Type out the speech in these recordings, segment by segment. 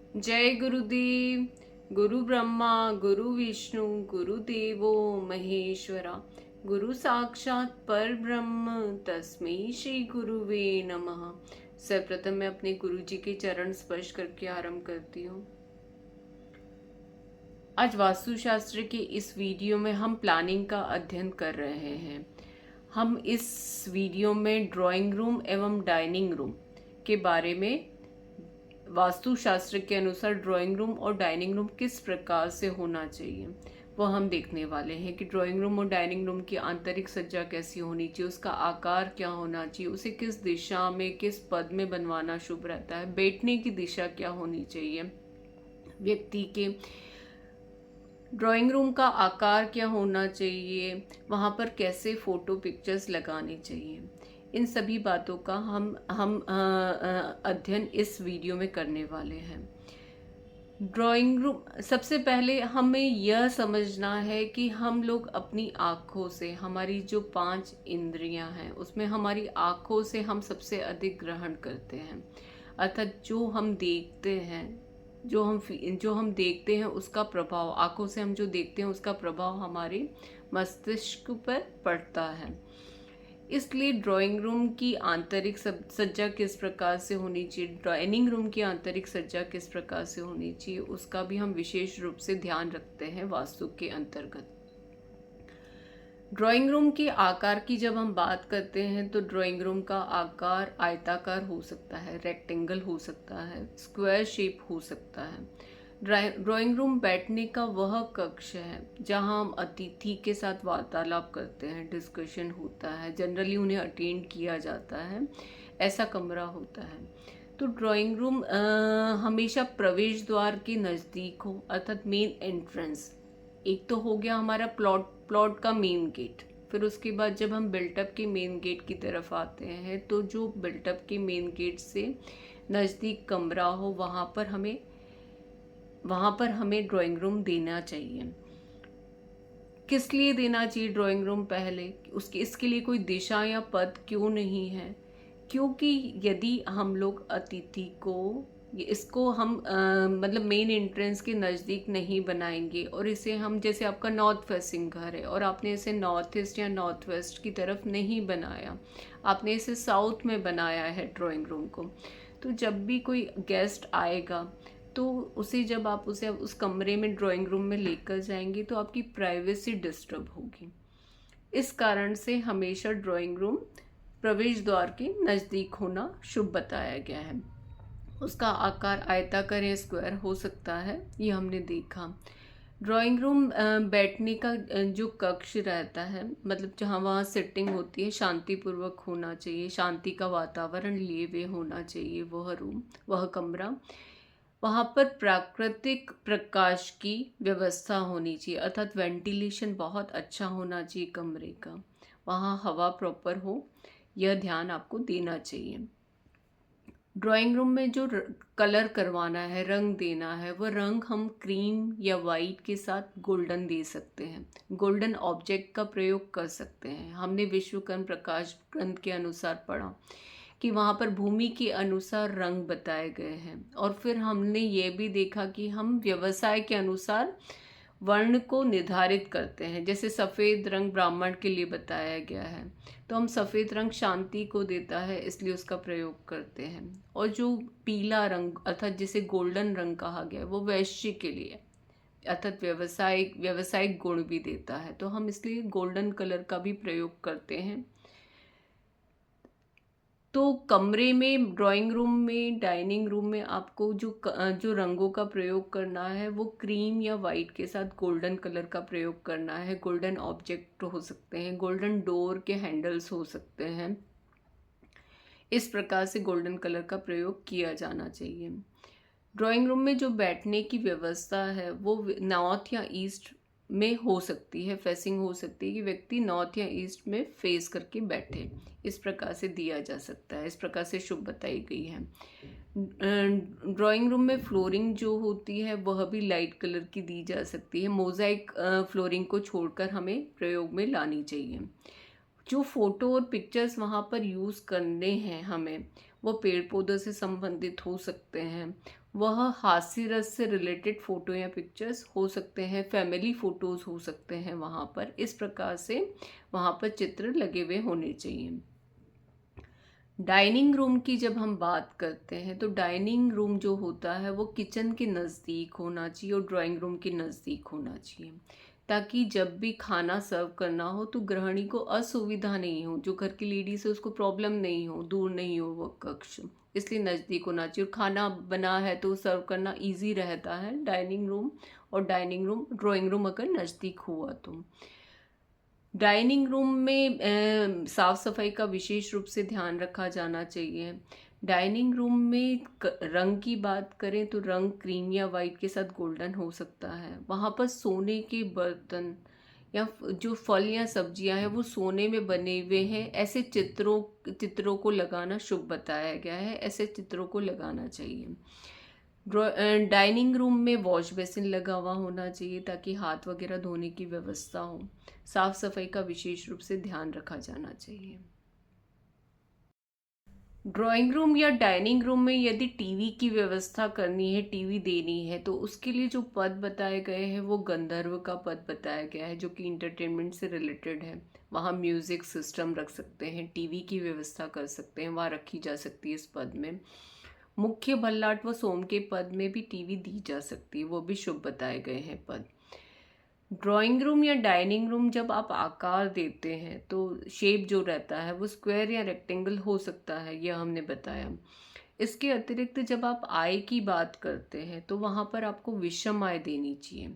जय गुरुदेव। गुरु ब्रह्मा गुरु विष्णु गुरुदेवो महेश्वरा। गुरु साक्षात पर ब्रह्म तस्मै श्री गुरुवे नमः। सर्वप्रथम मैं अपने गुरु जी के चरण स्पर्श करके आरंभ करती हूँ। आज वास्तुशास्त्र के इस वीडियो में हम प्लानिंग का अध्ययन कर रहे हैं। हम इस वीडियो में ड्राइंग रूम एवं डाइनिंग रूम के बारे में, वास्तुशास्त्र के अनुसार ड्राइंग रूम और डाइनिंग रूम किस प्रकार से होना चाहिए वो हम देखने वाले हैं कि ड्राइंग रूम और डाइनिंग रूम की आंतरिक सज्जा कैसी होनी चाहिए, उसका आकार क्या होना चाहिए, उसे किस दिशा में किस पद में बनवाना शुभ रहता है, बैठने की दिशा क्या होनी चाहिए, व्यक्ति के ड्राइंग रूम का आकार क्या होना चाहिए, वहाँ पर कैसे फ़ोटो पिक्चर्स लगानी चाहिए। इन सभी बातों का हम अध्ययन इस वीडियो में करने वाले हैं। ड्राइंग रूम, सबसे पहले हमें यह समझना है कि हम लोग अपनी आँखों से, हमारी जो 5 इंद्रियां हैं उसमें हमारी आँखों से हम सबसे अधिक ग्रहण करते हैं। अर्थात जो हम देखते हैं, जो हम देखते हैं उसका प्रभाव, आंखों से हम जो देखते हैं उसका प्रभाव हमारे मस्तिष्क पर पड़ता है। इसलिए ड्राइंग रूम की आंतरिक सज्जा किस प्रकार से होनी चाहिए, डाइनिंग रूम की आंतरिक सज्जा किस प्रकार से होनी चाहिए, उसका भी हम विशेष रूप से ध्यान रखते हैं वास्तु के अंतर्गत। ड्राइंग रूम के आकार की जब हम बात करते हैं तो ड्राइंग रूम का आकार आयताकार हो सकता है, रेक्टेंगल हो सकता है, स्क्वायर शेप हो सकता है। ड्राइंग रूम बैठने का वह कक्ष है जहां हम अतिथि के साथ वार्तालाप करते हैं, डिस्कशन होता है, जनरली उन्हें अटेंड किया जाता है, ऐसा कमरा होता है। तो ड्राइंग रूम हमेशा प्रवेश द्वार के नज़दीक हो, अर्थात मेन एंट्रेंस। एक तो हो गया हमारा प्लॉट का मेन गेट। फिर उसके बाद जब हम बिल्टअप के मेन गेट की तरफ आते हैं तो जो बिल्टअप के मेन गेट से नज़दीक कमरा हो वहाँ पर हमें ड्राइंग रूम देना चाहिए। किस लिए देना चाहिए ड्राइंग रूम? पहले उसके इसके लिए कोई दिशा या पद क्यों नहीं है? क्योंकि यदि हम लोग अतिथि को इसको हम मतलब मेन एंट्रेंस के नज़दीक नहीं बनाएंगे और इसे हम, जैसे आपका नॉर्थ फेसिंग घर है और आपने इसे नॉर्थ ईस्ट या नॉर्थ वेस्ट की तरफ नहीं बनाया, आपने इसे साउथ में बनाया है ड्राइंग रूम को, तो जब भी कोई गेस्ट आएगा तो जब आप उसे उस कमरे में, ड्राइंग रूम में लेकर जाएंगे तो आपकी प्राइवेसी डिस्टर्ब होगी। इस कारण से हमेशा ड्राइंग रूम प्रवेश द्वार के नज़दीक होना शुभ बताया गया है। उसका आकार आयताकार या स्क्वायर हो सकता है, ये हमने देखा। ड्राइंग रूम बैठने का जो कक्ष रहता है, मतलब जहाँ वहाँ सिटिंग होती है, शांतिपूर्वक होना चाहिए, शांति का वातावरण लिए हुए होना चाहिए वह रूम, वह कमरा। वहाँ पर प्राकृतिक प्रकाश की व्यवस्था होनी चाहिए, अर्थात वेंटिलेशन बहुत अच्छा होना चाहिए कमरे का, वहाँ हवा प्रॉपर हो, यह ध्यान आपको देना चाहिए। ड्राइंग रूम में जो कलर करवाना है, रंग देना है, वह रंग हम क्रीम या वाइट के साथ गोल्डन दे सकते हैं, गोल्डन ऑब्जेक्ट का प्रयोग कर सकते हैं। हमने विश्वकर्म प्रकाश ग्रंथ के अनुसार पढ़ा कि वहाँ पर भूमि के अनुसार रंग बताए गए हैं, और फिर हमने ये भी देखा कि हम व्यवसाय के अनुसार वर्ण को निर्धारित करते हैं। जैसे सफ़ेद रंग ब्राह्मण के लिए बताया गया है, तो हम सफ़ेद रंग शांति को देता है, इसलिए उसका प्रयोग करते हैं। और जो पीला रंग, अर्थात जिसे गोल्डन रंग कहा गया है, वो वैश्य के लिए, अर्थात व्यावसायिक गुण भी देता है, तो हम इसलिए गोल्डन कलर का भी प्रयोग करते हैं। तो कमरे में, ड्राइंग रूम में, डाइनिंग रूम में आपको जो रंगों का प्रयोग करना है वो क्रीम या वाइट के साथ गोल्डन कलर का प्रयोग करना है। गोल्डन ऑब्जेक्ट हो सकते हैं, गोल्डन डोर के हैंडल्स हो सकते हैं, इस प्रकार से गोल्डन कलर का प्रयोग किया जाना चाहिए। ड्राइंग रूम में जो बैठने की व्यवस्था है वो नॉर्थ या ईस्ट में हो सकती है, फेसिंग हो सकती है कि व्यक्ति नॉर्थ या ईस्ट में फेस करके बैठे, इस प्रकार से दिया जा सकता है, इस प्रकार से शुभ बताई गई है। ड्राइंग रूम में फ्लोरिंग जो होती है वह भी लाइट कलर की दी जा सकती है, मोज़ाइक फ्लोरिंग को छोड़कर हमें प्रयोग में लानी चाहिए। जो फ़ोटो और पिक्चर्स वहाँ पर यूज़ करने हैं हमें, वह पेड़ पौधों से संबंधित हो सकते हैं, वह हास्य रस से रिलेटेड फ़ोटो या पिक्चर्स हो सकते हैं, फैमिली फ़ोटोज़ हो सकते हैं वहाँ पर। इस प्रकार से वहाँ पर चित्र लगे हुए होने चाहिए। डाइनिंग रूम की जब हम बात करते हैं तो डाइनिंग रूम जो होता है वो किचन के नज़दीक होना चाहिए और ड्राइंग रूम के नज़दीक होना चाहिए, ताकि जब भी खाना सर्व करना हो तो गृहिणी को असुविधा नहीं हो, जो घर की लेडीज है उसको प्रॉब्लम नहीं हो, दूर नहीं हो वो कक्ष, इसलिए नज़दीक होना चाहिए। और खाना बना है तो सर्व करना इजी रहता है डाइनिंग रूम, और डाइनिंग रूम ड्राइंग रूम अगर नज़दीक हुआ तो। डाइनिंग रूम में साफ सफाई का विशेष रूप से ध्यान रखा जाना चाहिए। डाइनिंग रूम में रंग की बात करें तो रंग क्रीम या वाइट के साथ गोल्डन हो सकता है। वहाँ पर सोने के बर्तन या जो फल या सब्जियां हैं वो सोने में बने हुए हैं, ऐसे चित्रों को लगाना शुभ बताया गया है, ऐसे चित्रों को लगाना चाहिए। डाइनिंग रूम में वॉश बेसिन लगा हुआ होना चाहिए ताकि हाथ वगैरह धोने की व्यवस्था हो। साफ सफाई का विशेष रूप से ध्यान रखा जाना चाहिए। ड्राइंग रूम या डाइनिंग रूम में यदि टीवी की व्यवस्था करनी है, टीवी देनी है, तो उसके लिए जो पद बताए गए हैं वो गंधर्व का पद बताया गया है, जो कि इंटरटेनमेंट से रिलेटेड है। वहाँ म्यूजिक सिस्टम रख सकते हैं, टीवी की व्यवस्था कर सकते हैं, वहाँ रखी जा सकती है इस पद में। मुख्य भल्लाट व सोम के पद में भी टीवी दी जा सकती है, वो भी शुभ बताए गए हैं पद। ड्राइंग रूम या डाइनिंग रूम जब आप आकार देते हैं तो शेप जो रहता है वो स्क्वायर या रेक्टेंगल हो सकता है, यह हमने बताया। इसके अतिरिक्त जब आप आय की बात करते हैं तो वहाँ पर आपको विषम आय देनी चाहिए,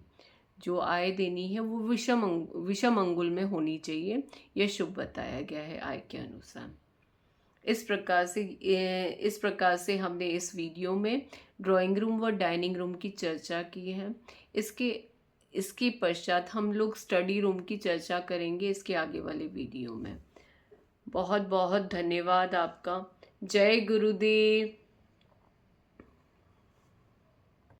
जो आय देनी है वो विषम अंगुल में होनी चाहिए, यह शुभ बताया गया है आय के अनुसार। इस प्रकार से हमने इस वीडियो में ड्राइंग रूम व डाइनिंग रूम की चर्चा की है। इसके पश्चात हम लोग स्टडी रूम की चर्चा करेंगे इसके आगे वाले वीडियो में। बहुत बहुत धन्यवाद आपका। जय गुरुदेव।